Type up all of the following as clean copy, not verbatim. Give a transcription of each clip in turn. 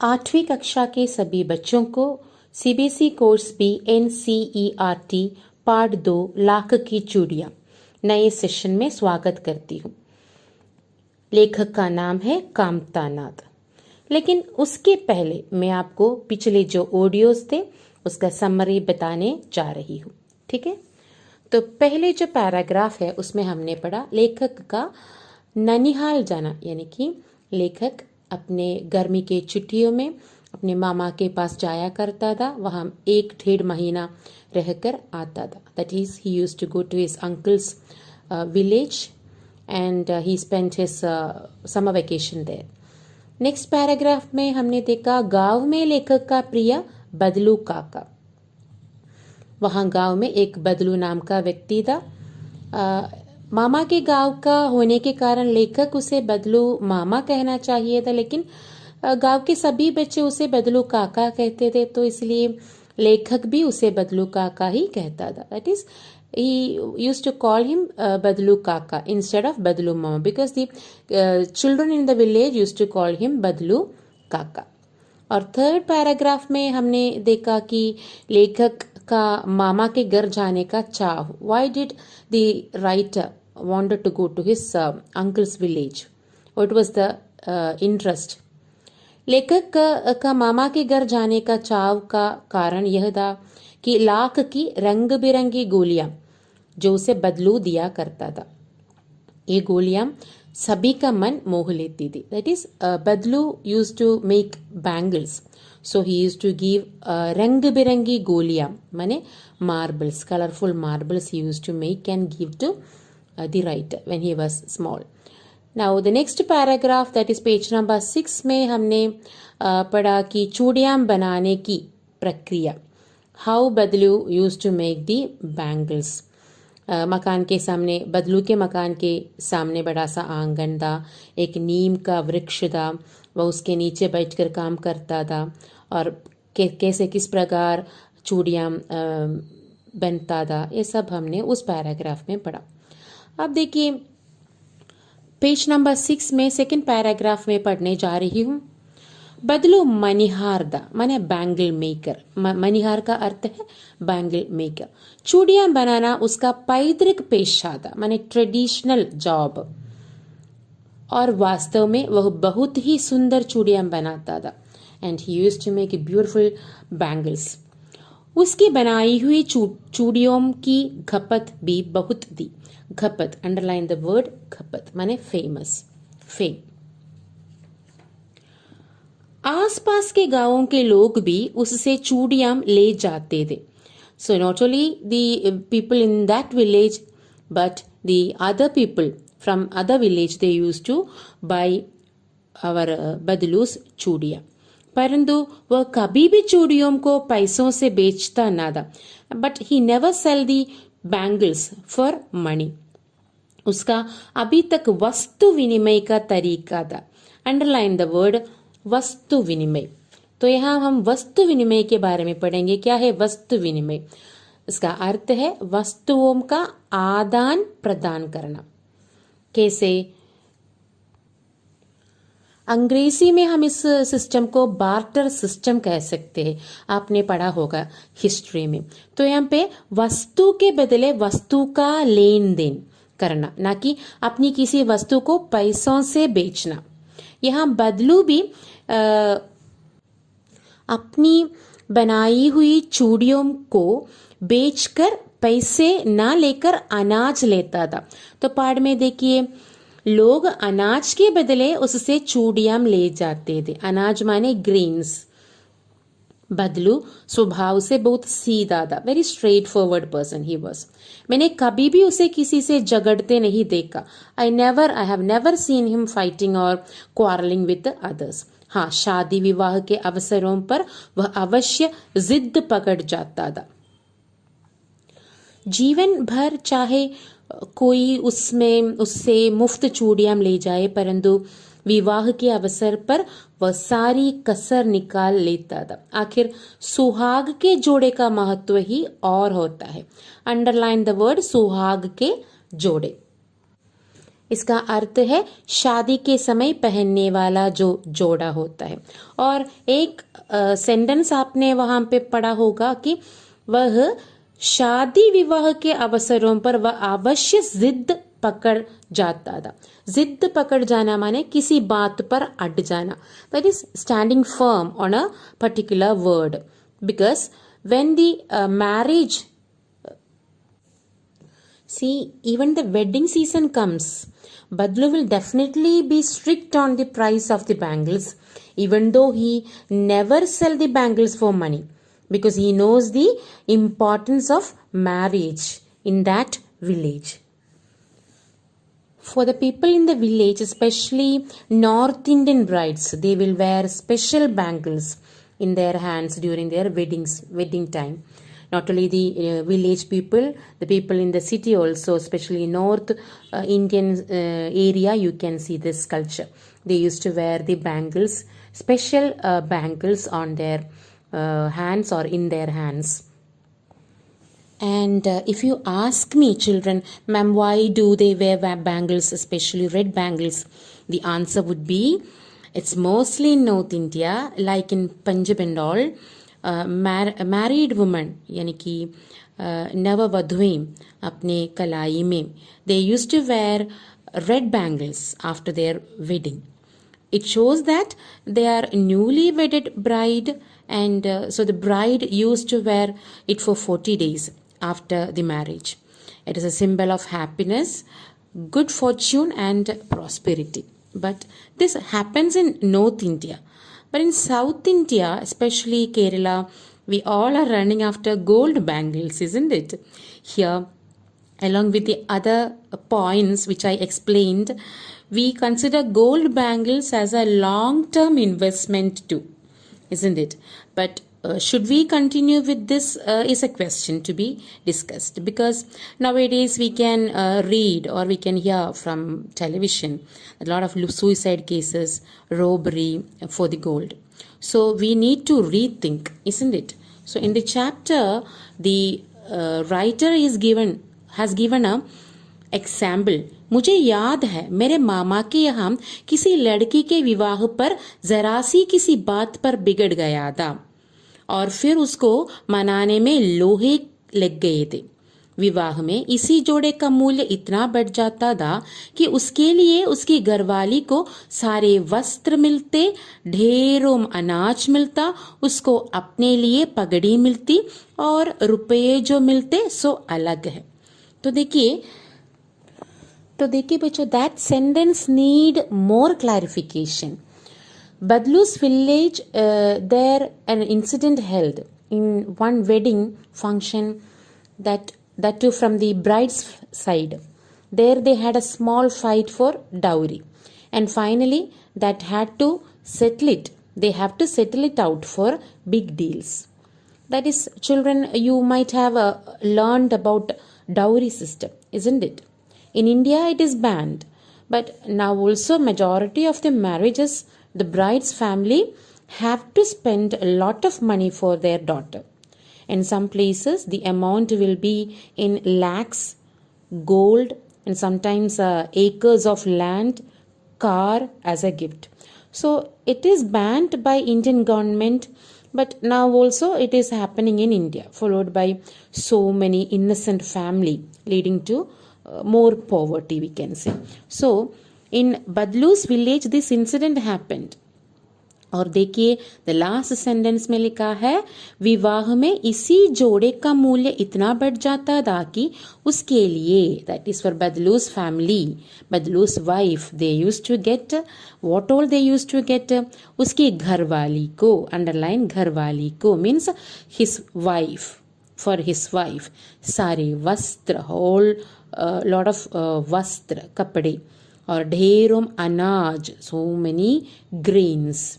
8वीं कक्षा के सभी बच्चों को सीबीएसई कोर्स बी NCERT पार्ट 2 लाख की चूड़ियाँ नए सेशन में स्वागत करती हूँ। लेखक का नाम है कामता नाथ। लेकिन उसके पहले मैं आपको पिछले जो ऑडियोज थे उसका समरी बताने जा रही हूँ। ठीक है, तो पहले जो पैराग्राफ है उसमें हमने पढ़ा लेखक का ननिहाल जाना, यानी कि लेखक अपने गर्मी के छुट्टियों में अपने मामा के पास जाया करता था। वहाँ 1-1.5 महीना रहकर आता था। That is he used to go to his uncle's village and he spent his summer vacation there. Next paragraph में हमने देखा गांव में लेखक का प्रिय बदलू काका। वहाँ गांव में एक बदलू नाम का व्यक्ति था। मामा के गांव का होने के कारण लेखक उसे बदलू मामा कहना चाहिए था, लेकिन गांव के सभी बच्चे उसे बदलू काका कहते थे, तो इसलिए लेखक भी उसे बदलू काका ही कहता था। That is he used to call him Badlu Kaka instead of Badlu Mama because the children in the village used to call him Badlu Kaka. और थर्ड पैराग्राफ में हमने देखा कि लेखक का मामा के घर जाने का चाह। Why did the writer wanted to go to his uncle's village? What was the interest? लेखक का मामा के घर जाने का चाव का कारण यह था कि लाख की रंग बिरंगी गोलियां जो उसे बदलू दिया करता था। ये गोलियां सभी का मन मोह लेती थी। That is Badlu used to make bangles, so he used to give रंग बिरंगी गोलियां माने marbles, colourful marbles he used to make and give to the writer when he was small. Now the next paragraph that is page number 6 में हमने पढ़ा कि चूड़ियां बनाने की प्रक्रिया। How Badlu used to make the bangles. मकान के सामने, बदलू के मकान के सामने बड़ा सा आंगन था, एक नीम का वृक्ष था, वह उसके नीचे बैठकर काम करता था और कैसे किस प्रकार चूड़ियाँ बनता था, ये सब हमने उस पैराग्राफ में पढ़ा। अब देखिए पेज नंबर 6 में सेकंड पैराग्राफ में पढ़ने जा रही हूँ। बदलू मनिहार दा माने बैंगल मेकर। मनिहार का अर्थ है बैंगल मेकर। चूड़ियां बनाना उसका पैतृक पेशा था माने ट्रेडिशनल जॉब, और वास्तव में वह बहुत ही सुंदर चूड़ियां बनाता था। And he used to make beautiful bangles. उसकी बनाई हुई चूड़ियों की खपत भी बहुत थी। खपत, अंडरलाइन द वर्ड खपत माने फेमस, फेम। आसपास के गांवों के लोग भी उससे चूड़ियां ले जाते थे। So not only the people in that village but the other people from other village they used to buy our Badlu's चूड़ियां। परंतु वह कभी भी चूड़ियों को पैसों से बेचता ना था। But he never cell the bangles for money. उसका अभी तक वस्तु विनिमय का तरीका था। अंडरलाइन द वर्ड वस्तु विनिमय। तो यहाँ हम वस्तु विनिमय के बारे में पढ़ेंगे। क्या है वस्तु विनिमय? इसका अर्थ है वस्तुओं का आदान प्रदान करना। कैसे? अंग्रेजी में हम इस सिस्टम को बार्टर सिस्टम कह सकते हैं। आपने पढ़ा होगा हिस्ट्री में। तो यहाँ पे वस्तु के बदले वस्तु का लेन देन करना, ना कि अपनी किसी वस्तु को पैसों से बेचना। यहाँ बदलू भी अपनी बनाई हुई चूड़ियों को बेचकर पैसे ना लेकर अनाज लेता था। तो पाठ में देखिए लोग अनाज के बदले उससे चूड़ियां ले जाते थे। अनाज माने ग्रेन्स। बदलू स्वभाव से बहुत सीधा था, very straight forward person he was. मैंने कभी भी उसे किसी से झगड़ते नहीं देखा। I have never seen him fighting और क्वारलिंग विद अदर्स। हाँ, शादी विवाह के अवसरों पर वह अवश्य जिद पकड़ जाता था। जीवन भर चाहे कोई उससे मुफ्त चूड़ियां ले जाए, परंतु विवाह के अवसर पर वह सारी कसर निकाल लेता था। आखिर सुहाग के जोड़े का महत्व ही और होता है। अंडरलाइन द वर्ड सुहाग के जोड़े। इसका अर्थ है शादी के समय पहनने वाला जो जोड़ा होता है। और एक सेंटेंस आपने वहां पे पढ़ा होगा कि वह शादी विवाह के अवसरों पर वह अवश्य जिद पकड़ जाता था। जिद पकड़ जाना माने किसी बात पर अट जाना, that is standing firm on a particular word. Because when the marriage, see, even the wedding season comes, Badlu will definitely be strict on the price of the bangles, even though he never sell the bangles for money, because he knows the importance of marriage in that village. For the people in the village, especially North Indian brides, they will wear special bangles in their hands during their wedding time. Not only the village people, the people in the city also, especially North Indian area, you can see this culture. They used to wear the bangles, special bangles on their hands or in their hands. And if you ask me, children, ma'am, why do they wear bangles, especially red bangles? The answer would be, it's mostly in North India, like in Punjab and all. Married women, यानी कि नववधुएं अपने कलाई में, they used to wear red bangles after their wedding. It shows that they are newly wedded bride, and so the bride used to wear it for 40 days after the marriage. It is a symbol of happiness, good fortune and prosperity. But this happens in North India. But in South India, especially Kerala, we all are running after gold bangles, isn't it? Here, along with the other points which I explained, we consider gold bangles as a long-term investment too, isn't it? But should we continue with this is a question to be discussed, because nowadays we can read or we can hear from television a lot of suicide cases, robbery for the gold. So we need to rethink, isn't it? So in the chapter, the writer has given a example. मुझे याद है मेरे मामा के यहाँ किसी लड़की के विवाह पर जरा सी किसी बात पर बिगड़ गया था और फिर उसको मनाने में लोहे लग गए थे। विवाह में इसी जोड़े का मूल्य इतना बढ़ जाता था कि उसके लिए उसकी घरवाली को सारे वस्त्र मिलते, ढेरों अनाज मिलता, उसको अपने लिए पगड़ी मिलती और रुपये जो मिलते सो अलग है। तो देखिए बच्चों, that sentence need more clarification. Badlu's village, there an incident held in one wedding function, that too from the bride's side. There they had a small fight for dowry, and finally that had to settle it. They have to settle it out for big deals. That is, children, you might have learned about dowry system, isn't it? In India it is banned, but now also majority of the marriages, the bride's family have to spend a lot of money for their daughter. In some places, the amount will be in lakhs, gold, and sometimes acres of land, car as a gift. So it is banned by Indian government, but now also it is happening in India, followed by so many innocent family, leading to more poverty, we can say. So in Badlu's village this incident happened. और देखिए the last sentence में लिखा है, विवाह में इसी जोड़े का मूल्य इतना बढ़ जाता था कि उसके लिए, that is for Badlu's family, Badlu's wife, they used to get what all they used to get, उसकी घरवाली को, अंडरलाइन घरवाली को means his wife, for his wife सारे वस्त्र, होल लॉट ऑफ वस्त्र, कपड़े, और ढेरों अनाज, so many grains,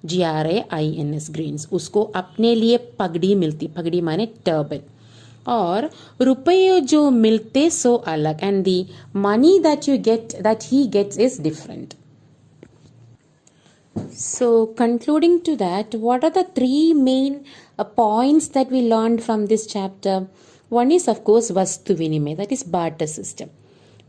GRAINS grains, उसको अपने लिए पगड़ी मिलती, पगड़ी माने टर्बन, और रुपये जो मिलते सो अलग, and the money that you get, that he gets is different. So concluding to that, what are the three main points that we learned from this chapter? One is of course Vastu Vinimay, that is barter system.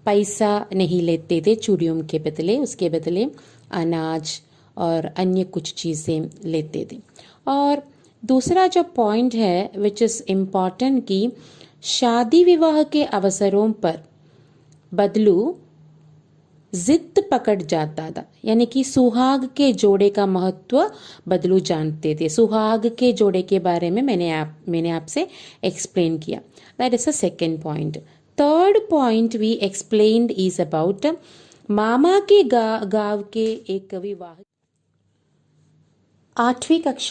पैसा नहीं लेते थे चूड़ियों के बदले, उसके बदले अनाज और अन्य कुछ चीज़ें लेते थे। और दूसरा जो पॉइंट है विच इज़ इम्पॉर्टेंट कि शादी विवाह के अवसरों पर बदलू जिद पकड़ जाता था, यानी कि सुहाग के जोड़े का महत्व बदलू जानते थे। सुहाग के जोड़े के बारे में मैंने आपसे एक्सप्लेन किया। That is a second point. Third point we explained is about मामा के गांव के एक विवाह। 8वीं कक्षा